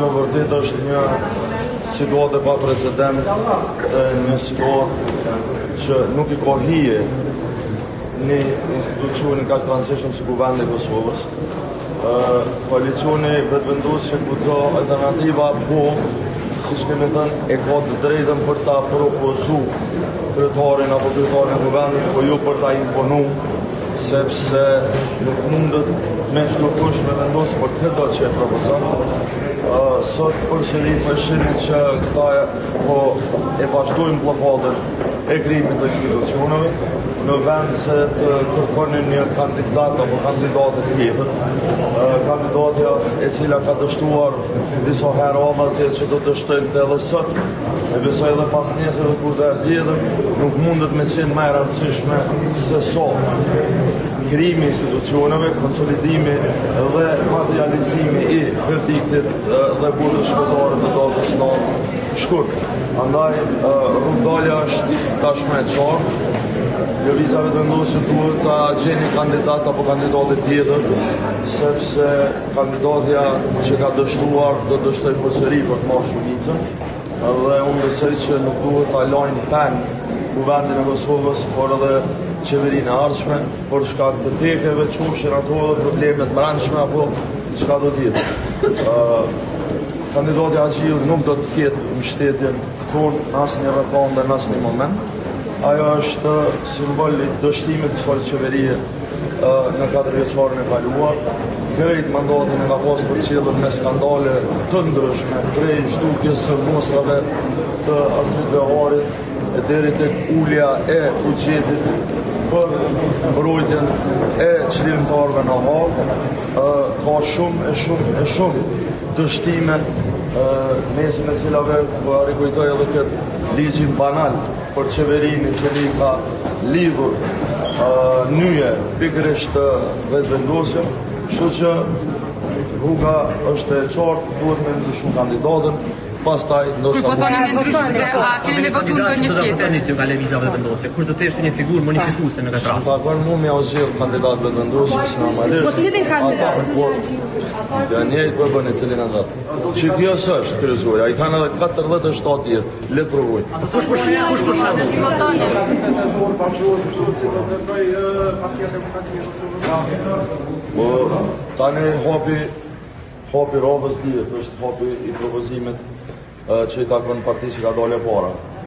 kjo vërtet është një situatë pa precedent, një situatë që nuk I ka hije një institucioni ka transition si Kuvendi I Kosovës. Koalicioni vetëvendos që guxo alternativa po, siç kemi thënë, e ka të drejtën për ta propozu kryetarin apo kryetarin e Kuvendit, po jo për ta imponu, sepse nuk mundet me çdo kush me vendos për këtë që e propozon. Sot përsëri po shihni që këta po e vazhdojnë bllokadën e krijimit të institucioneve në vend se të kërkonin një kandidat apo kandidate tjetër. Kandidatja e cila ka dështuar disa herë avazi që do dështojnë edhe sot, e besoj edhe pas nesër kur të tjetër, nuk mundet me qenë më e rëndësishme se sot. Krijimi I institucioneve, konsolidimi dhe materializimi I verdiktit dhe burrës shpëtore të datës 9 shkurt. Andaj rrugdalja është tashmë e qartë. Lëvizja vetëvendosje duhet ta gjeni kandidat apo kandidate tjetër, sepse kandidatja që ka dështuar do dështoj përsëri për të marrë shumicën, dhe unë besoj që nuk duhet ta lajnë pen Kuvendin e Kosovës, por edhe qeverinë e ardhshme, për shkak të tekeve, qofshin ato dhe problemet brendshme apo çka do tjetër. Kandidati Haxhiu nuk do të ketë mbështetjen tonë në asnjë rrethon dhe në asnjë moment. Ajo është simbol I dështimit të fortë qeverie në 4 vjeçarin e kaluar. Krejt mandatin e ka pas përcjellur me skandale të ndryshme, prej zhdukjes së mostrave të Astrid Beharit deri tek ulja e buxhetit për mbrojtjen e çlirimtarëve në hall. Ka shumë dështime mesin e cilave po rikujtoj edhe këtë ligjin banal për qeverinë I cili ka lidhur nyje pikërisht vetëvendosjen, kështu që rruga është e qartë, duhet me ndryshu kandidatën, pastaj ndoshta Kur po tani me ndryshuese, a keni me votu ndonjë tjetër? Të nga lëvizja vetëvendosje, kush do të ishte një figurë manifestuese në këtë rast? Takon mua më ozhjell kandidat vetëvendosje si normalisht. Po cilin kandidat? Ja njëjtë po bën cilin kandidat. Që kjo është kryesorja, ai kanë edhe 47 tjetër, le të provojnë. Kush për Po tani hapi rrobës dihet, është hapi I propozimit që I takon partisë që ka dalë para.